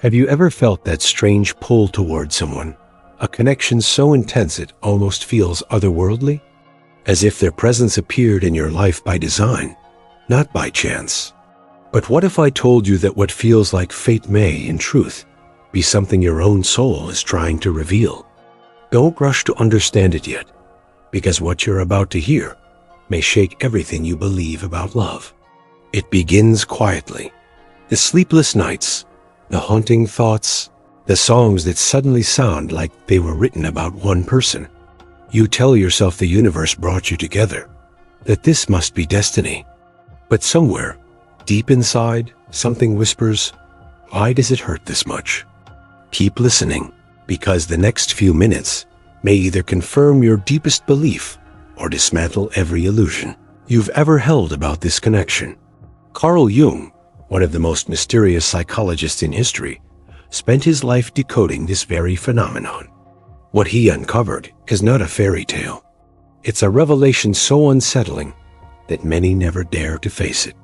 Have you ever felt that strange pull toward someone? A connection so intense it almost feels otherworldly? As if their presence appeared in your life by design, not by chance. But what if I told you that what feels like fate may, in truth, be something your own soul is trying to reveal? Don't rush to understand it yet, because what you're about to hear may shake everything you believe about love. It begins quietly. The sleepless nights, the haunting thoughts, the songs that suddenly sound like they were written about one person. You tell yourself the universe brought you together, that this must be destiny. But somewhere, deep inside, something whispers, why does it hurt this much? Keep listening, because the next few minutes may either confirm your deepest belief or dismantle every illusion you've ever held about this connection. Carl Jung, one of the most mysterious psychologists in history, spent his life decoding this very phenomenon. What he uncovered is not a fairy tale. It's a revelation so unsettling that many never dare to face it.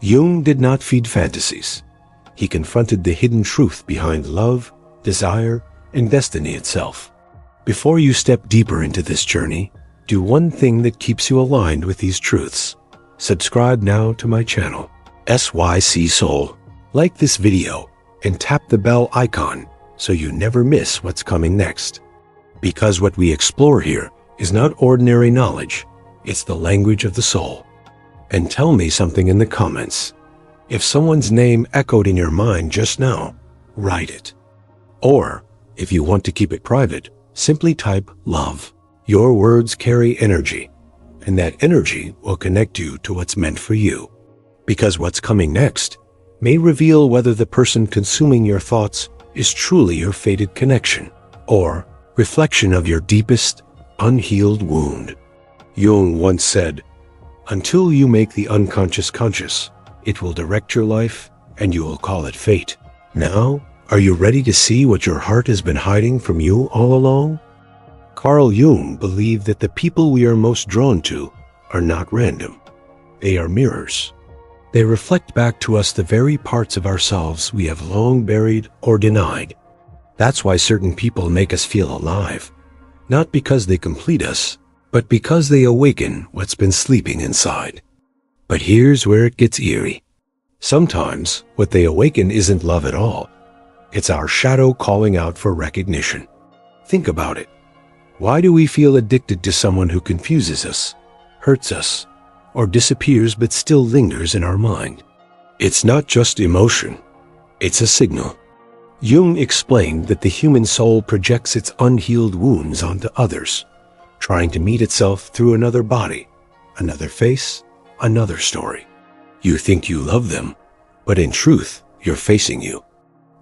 Jung did not feed fantasies. He confronted the hidden truth behind love, desire, and destiny itself. Before you step deeper into this journey, do one thing that keeps you aligned with these truths. Subscribe now to my channel, SYC Soul. Like this video and tap the bell icon so you never miss what's coming next. Because what we explore here is not ordinary knowledge, it's the language of the soul. And tell me something in the comments. If someone's name echoed in your mind just now, write it. Or, if you want to keep it private, simply type love. Your words carry energy, and that energy will connect you to what's meant for you. Because what's coming next may reveal whether the person consuming your thoughts is truly your fated connection, or reflection of your deepest, unhealed wound. Jung once said, "Until you make the unconscious conscious, it will direct your life and you will call it fate." Now, are you ready to see what your heart has been hiding from you all along? Carl Jung believed that the people we are most drawn to are not random. They are mirrors. They reflect back to us the very parts of ourselves we have long buried or denied. That's why certain people make us feel alive, not because they complete us, but because they awaken what's been sleeping inside. But here's where it gets eerie. Sometimes what they awaken isn't love at all. It's our shadow calling out for recognition. Think about it. Why do we feel addicted to someone who confuses us, hurts us, or disappears but still lingers in our mind? It's not just emotion, it's a signal. Jung explained that the human soul projects its unhealed wounds onto others, trying to meet itself through another body, another face, another story. You think you love them, but in truth, you're facing you.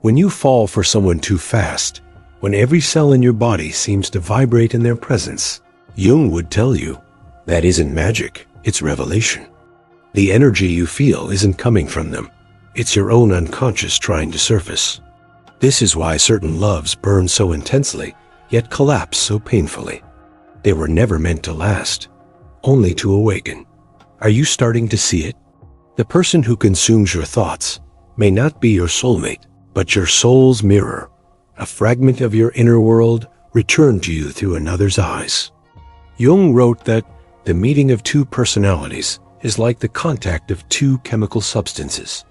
When you fall for someone too fast, when every cell in your body seems to vibrate in their presence, Jung would tell you, that isn't magic, it's revelation. The energy you feel isn't coming from them. It's your own unconscious trying to surface. This is why certain loves burn so intensely, yet collapse so painfully. They were never meant to last, only to awaken. Are you starting to see it? The person who consumes your thoughts may not be your soulmate, but your soul's mirror, a fragment of your inner world returned to you through another's eyes. Jung wrote that the meeting of two personalities is like the contact of two chemical substances.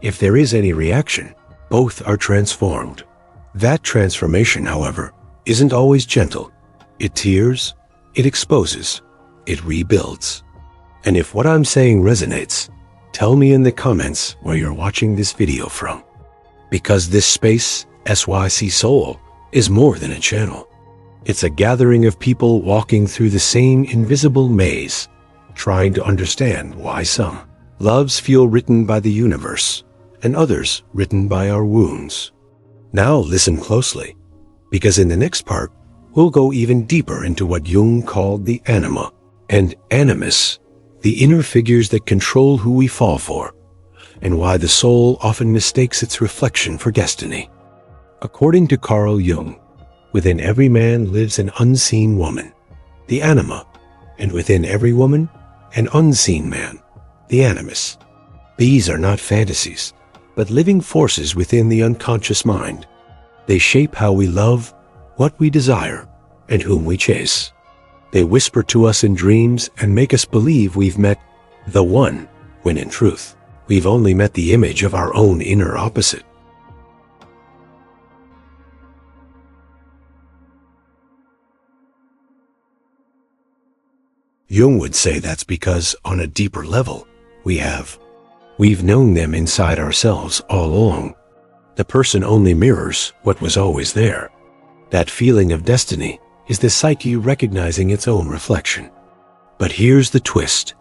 If there is any reaction, both are transformed. That transformation, however, isn't always gentle. It tears, it exposes, it rebuilds. And if what I'm saying resonates, tell me in the comments where you're watching this video from. Because this space, SYC Soul, is more than a channel. It's a gathering of people walking through the same invisible maze, trying to understand why some loves feel written by the universe and others written by our wounds. Now listen closely, because in the next part, we'll go even deeper into what Jung called the anima and animus, the inner figures that control who we fall for, and why the soul often mistakes its reflection for destiny. According to Carl Jung, within every man lives an unseen woman, the anima, and within every woman, an unseen man, the animus. These are not fantasies, but living forces within the unconscious mind. They shape how we love, what we desire, and whom we chase. They whisper to us in dreams and make us believe we've met the one, when in truth, we've only met the image of our own inner opposite. Jung would say that's because, on a deeper level, we've known them inside ourselves all along. The person only mirrors what was always there. That feeling of destiny is the psyche recognizing its own reflection. But here's the twist.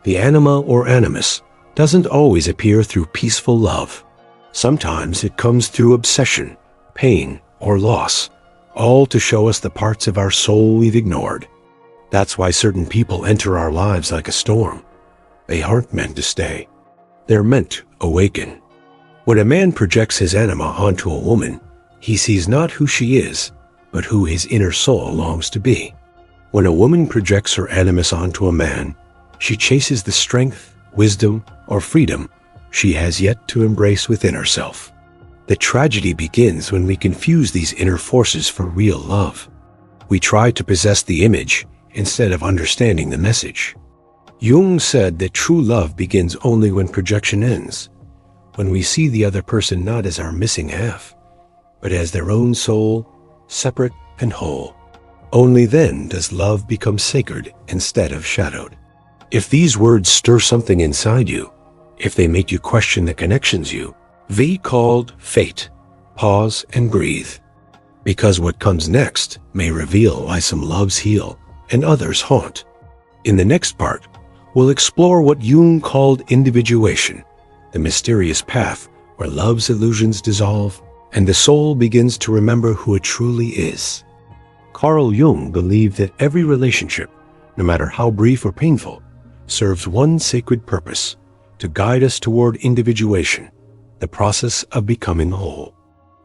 The anima or animus doesn't always appear through peaceful love. Sometimes it comes through obsession, pain, or loss, all to show us the parts of our soul we've ignored. That's why certain people enter our lives like a storm. They aren't meant to stay. They're meant to awaken. When a man projects his anima onto a woman, he sees not who she is, but who his inner soul longs to be. When a woman projects her animus onto a man, she chases the strength, wisdom, or freedom she has yet to embrace within herself. The tragedy begins when we confuse these inner forces for real love. We try to possess the image instead of understanding the message. Jung said that true love begins only when projection ends, when we see the other person not as our missing half, but as their own soul, separate and whole. Only then does love become sacred instead of shadowed. If these words stir something inside you, if they make you question the connections you've called fate, pause and breathe. Because what comes next may reveal why some loves heal and others haunt. In the next part, we'll explore what Jung called individuation, the mysterious path where love's illusions dissolve and the soul begins to remember who it truly is. Carl Jung believed that every relationship, no matter how brief or painful, serves one sacred purpose: to guide us toward individuation, the process of becoming whole.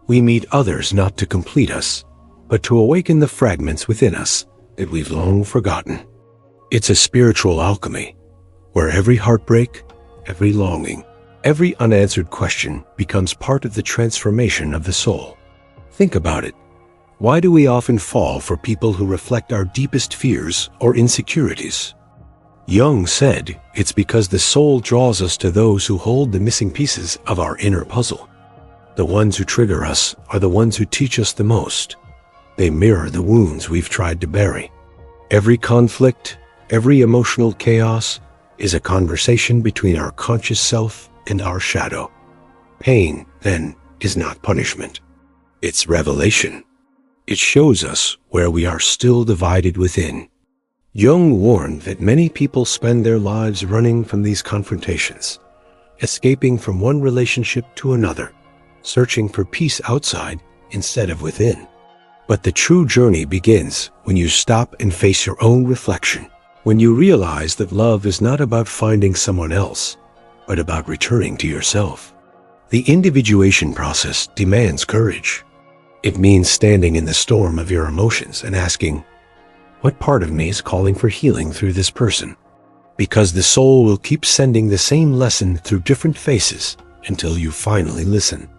We meet others not to complete us, but to awaken the fragments within us that we've long forgotten. It's a spiritual alchemy, where every heartbreak, every longing, every unanswered question becomes part of the transformation of the soul. Think about it. Why do we often fall for people who reflect our deepest fears or insecurities? Jung said it's because the soul draws us to those who hold the missing pieces of our inner puzzle. The ones who trigger us are the ones who teach us the most. They mirror the wounds we've tried to bury. Every conflict, every emotional chaos is a conversation between our conscious self and our shadow. Pain, then, is not punishment. It's revelation. It shows us where we are still divided within. Jung warned that many people spend their lives running from these confrontations, escaping from one relationship to another, searching for peace outside instead of within. But the true journey begins when you stop and face your own reflection, when you realize that love is not about finding someone else, but about returning to yourself. The individuation process demands courage. It means standing in the storm of your emotions and asking, what part of me is calling for healing through this person? Because the soul will keep sending the same lesson through different faces until you finally listen.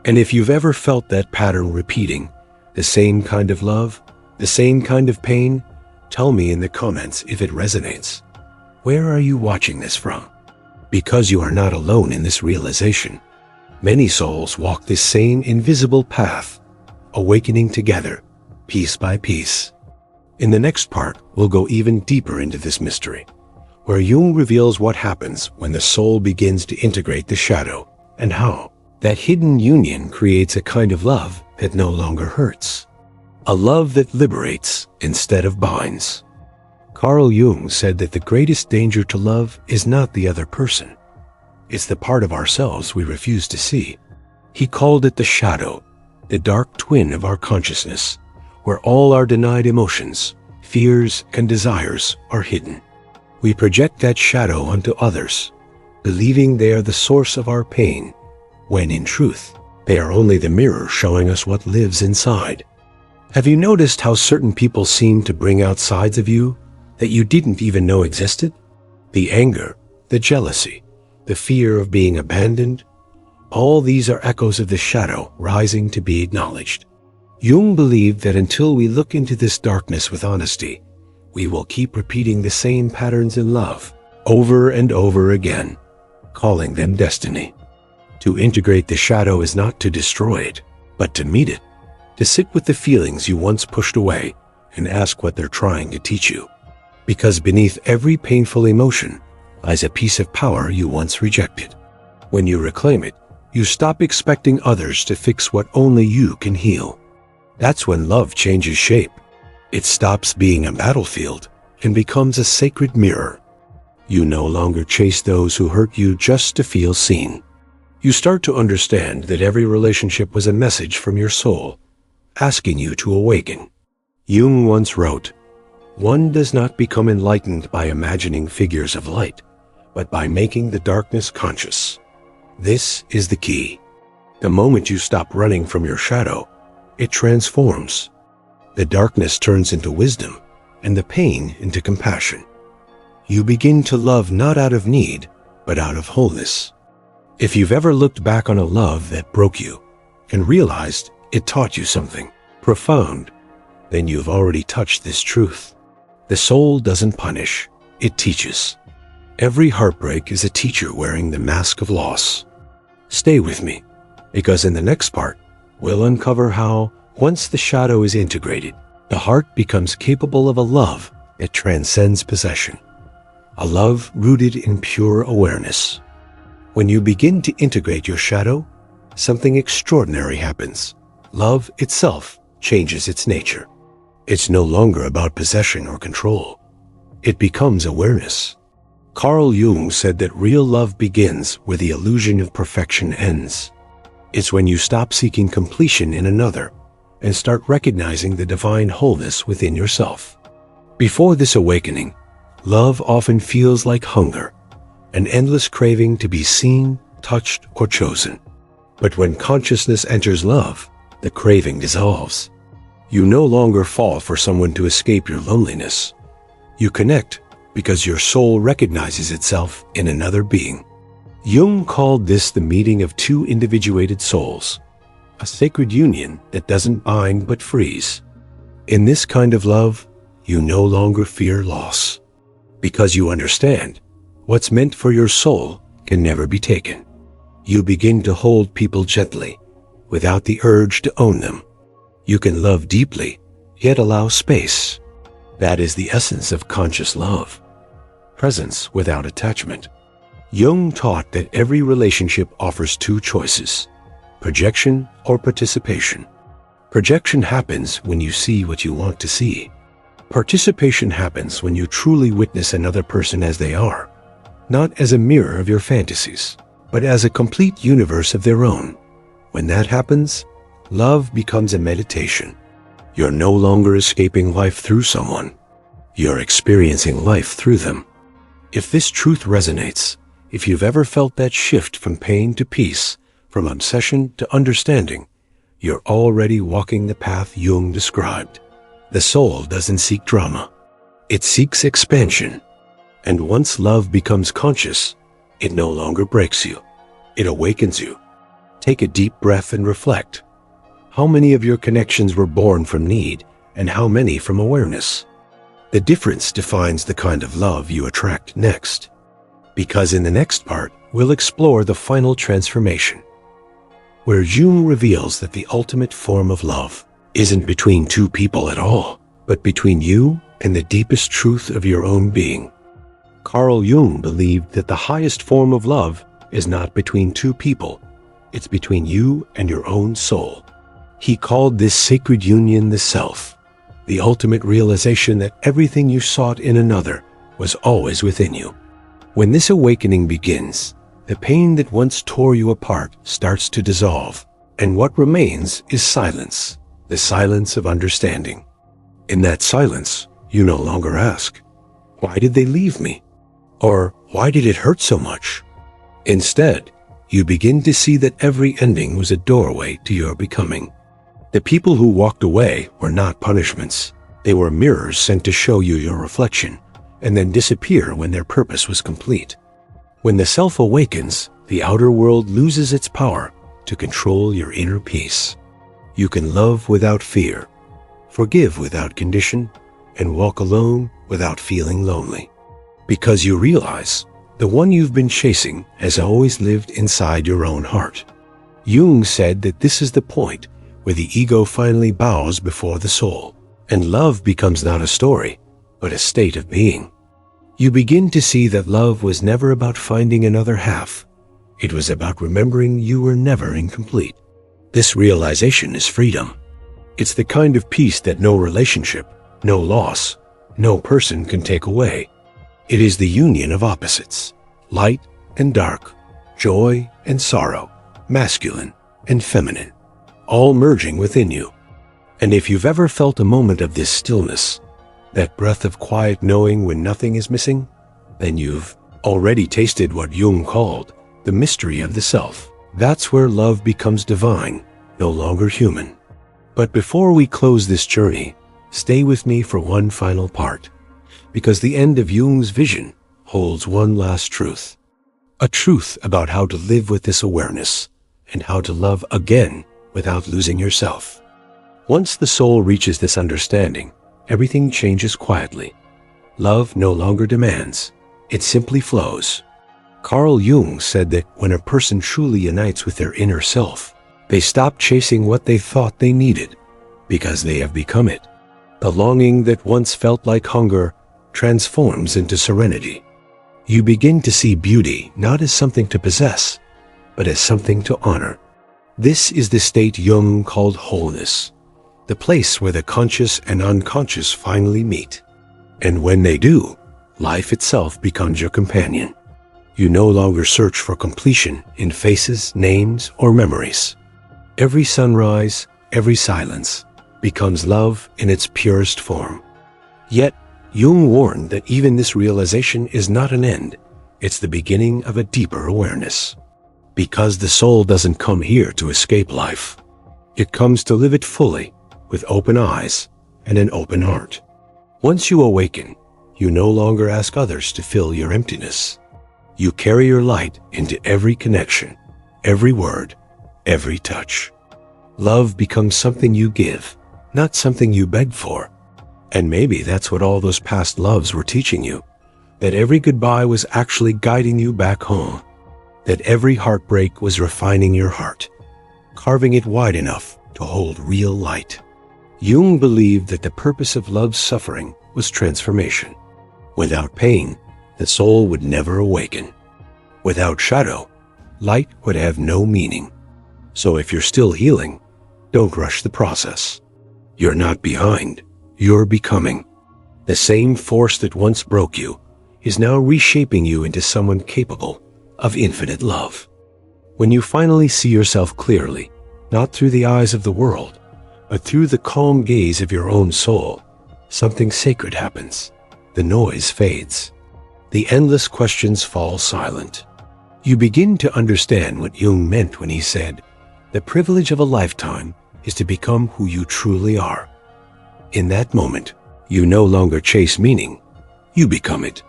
And if you've ever felt that pattern repeating, the same kind of love, the same kind of pain, tell me in the comments if it resonates. Where are you watching this from? Because you are not alone in this realization. Many souls walk this same invisible path, awakening together, piece by piece. In the next part, we'll go even deeper into this mystery, where Jung reveals what happens when the soul begins to integrate the shadow, and how that hidden union creates a kind of love that no longer hurts. A love that liberates instead of binds. Carl Jung said that the greatest danger to love is not the other person. It's the part of ourselves we refuse to see. He called it the shadow, the dark twin of our consciousness, where all our denied emotions, fears, and desires are hidden. We project that shadow onto others, believing they are the source of our pain, when in truth, they are only the mirror showing us what lives inside. Have you noticed how certain people seem to bring out sides of you that you didn't even know existed? The anger, the jealousy, the fear of being abandoned, All these are echoes of the shadow rising to be acknowledged. Jung believed that until we look into this darkness with honesty, we will keep repeating the same patterns in love over and over again, calling them destiny. To integrate the shadow is not to destroy it, but to meet it, to sit with the feelings you once pushed away and ask what they're trying to teach you. Because beneath every painful emotion lies a piece of power you once rejected. When you reclaim it, you stop expecting others to fix what only you can heal. That's when love changes shape. It stops being a battlefield and becomes a sacred mirror. You no longer chase those who hurt you just to feel seen. You start to understand that every relationship was a message from your soul, asking you to awaken. Jung once wrote, "One does not become enlightened by imagining figures of light, but by making the darkness conscious." This is the key. The moment you stop running from your shadow, it transforms. The darkness turns into wisdom, and the pain into compassion. You begin to love not out of need, but out of wholeness. If you've ever looked back on a love that broke you and realized it taught you something profound, then you've already touched this truth. The soul doesn't punish, it teaches. Every heartbreak is a teacher wearing the mask of loss. Stay with me, because in the next part, we'll uncover how, once the shadow is integrated, the heart becomes capable of a love that transcends possession. A love rooted in pure awareness. When you begin to integrate your shadow, something extraordinary happens. Love itself changes its nature. It's no longer about possession or control. It becomes awareness. Carl Jung said that real love begins where the illusion of perfection ends. It's when you stop seeking completion in another and start recognizing the divine wholeness within yourself. Before this awakening, love often feels like hunger, an endless craving to be seen, touched, or chosen. But when consciousness enters love, the craving dissolves. You no longer fall for someone to escape your loneliness. You connect because your soul recognizes itself in another being. Jung called this the meeting of two individuated souls, a sacred union that doesn't bind but frees. In this kind of love, you no longer fear loss, because you understand what's meant for your soul can never be taken. You begin to hold people gently, without the urge to own them. You can love deeply, yet allow space. That is the essence of conscious love. Presence without attachment. Jung taught that every relationship offers two choices, projection or participation. Projection happens when you see what you want to see. Participation happens when you truly witness another person as they are, not as a mirror of your fantasies, but as a complete universe of their own. When that happens, love becomes a meditation. You're no longer escaping life through someone. You're experiencing life through them. If this truth resonates, if you've ever felt that shift from pain to peace, from obsession to understanding, you're already walking the path Jung described. The soul doesn't seek drama. It seeks expansion. And once love becomes conscious, it no longer breaks you. It awakens you. Take a deep breath and reflect. How many of your connections were born from need, and how many from awareness? The difference defines the kind of love you attract next. Because in the next part, we'll explore the final transformation, where Jung reveals that the ultimate form of love isn't between two people at all, but between you and the deepest truth of your own being. Carl Jung believed that the highest form of love is not between two people, it's between you and your own soul. He called this sacred union the self, the ultimate realization that everything you sought in another was always within you. When this awakening begins, the pain that once tore you apart starts to dissolve, and what remains is silence, the silence of understanding. In that silence, you no longer ask, "Why did they leave me?" Or, "Why did it hurt so much?" Instead, you begin to see that every ending was a doorway to your becoming. The people who walked away were not punishments. They were mirrors sent to show you your reflection, and then disappear when their purpose was complete. When the self awakens, the outer world loses its power to control your inner peace. You can love without fear, forgive without condition, and walk alone without feeling lonely. Because you realize the one you've been chasing has always lived inside your own heart. Jung said that this is the point where the ego finally bows before the soul, and love becomes not a story, but a state of being. You begin to see that love was never about finding another half. It was about remembering you were never incomplete. This realization is freedom. It's the kind of peace that no relationship, no loss, no person can take away. It is the union of opposites, light and dark, joy and sorrow, masculine and feminine, all merging within you. And if you've ever felt a moment of this stillness, that breath of quiet knowing when nothing is missing, then you've already tasted what Jung called the mystery of the self. That's where love becomes divine, no longer human. But before we close this journey, stay with me for one final part, because the end of Jung's vision holds one last truth. A truth about how to live with this awareness and how to love again without losing yourself. Once the soul reaches this understanding, everything changes quietly. Love no longer demands, it simply flows. Carl Jung said that when a person truly unites with their inner self, they stop chasing what they thought they needed, because they have become it. The longing that once felt like hunger transforms into serenity. You begin to see beauty not as something to possess, but as something to honor. This is the state Jung called wholeness, the place where the conscious and unconscious finally meet. And when they do, life itself becomes your companion. You no longer search for completion in faces, names, or memories. Every sunrise, every silence becomes love in its purest form. Yet, Jung warned that even this realization is not an end, it's the beginning of a deeper awareness. Because the soul doesn't come here to escape life. It comes to live it fully, with open eyes and an open heart. Once you awaken, you no longer ask others to fill your emptiness. You carry your light into every connection, every word, every touch. Love becomes something you give, not something you beg for. And maybe that's what all those past loves were teaching you, that every goodbye was actually guiding you back home, that every heartbreak was refining your heart, carving it wide enough to hold real light. Jung believed that the purpose of love's suffering was transformation. Without pain, the soul would never awaken. Without shadow, light would have no meaning. So if you're still healing, don't rush the process. You're not behind. You're becoming. The same force that once broke you is now reshaping you into someone capable of infinite love. When you finally see yourself clearly, not through the eyes of the world, but through the calm gaze of your own soul, something sacred happens. The noise fades. The endless questions fall silent. You begin to understand what Jung meant when he said, "The privilege of a lifetime is to become who you truly are." In that moment, you no longer chase meaning, you become it.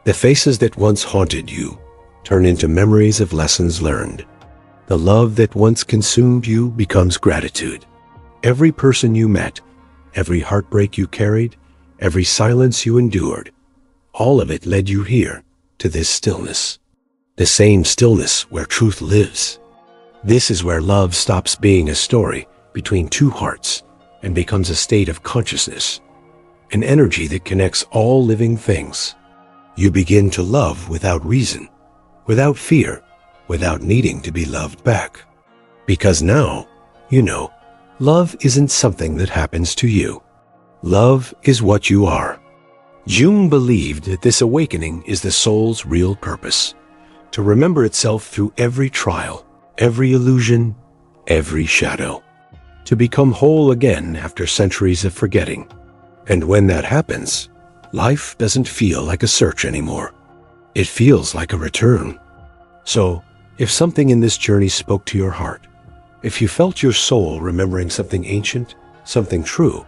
The faces that once haunted you turn into memories of lessons learned. The love that once consumed you becomes gratitude. Every person you met, every heartbreak you carried, every silence you endured, all of it led you here, to this stillness. The same stillness where truth lives. This is where love stops being a story between two hearts and becomes a state of consciousness, an energy that connects all living things. You begin to love without reason, without fear, without needing to be loved back. Because now, you know, love isn't something that happens to you. Love is what you are. Jung believed that this awakening is the soul's real purpose, to remember itself through every trial, every illusion, every shadow, to become whole again after centuries of forgetting. And when that happens, life doesn't feel like a search anymore. It feels like a return. So, if something in this journey spoke to your heart, if you felt your soul remembering something ancient, something true,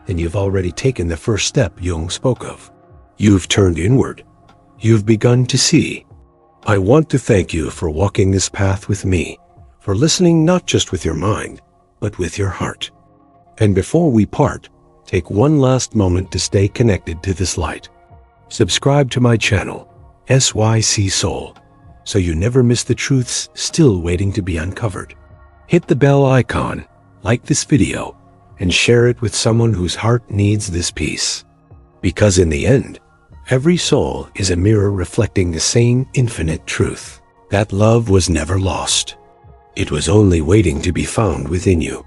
then you've already taken the first step Jung spoke of. You've turned inward. You've begun to see. I want to thank you for walking this path with me, for listening not just with your mind, but with your heart. And before we part, take one last moment to stay connected to this light. Subscribe to my channel, SYC Soul, so you never miss the truths still waiting to be uncovered. Hit the bell icon, like this video, and share it with someone whose heart needs this peace. Because in the end, every soul is a mirror reflecting the same infinite truth, that love was never lost. It was only waiting to be found within you.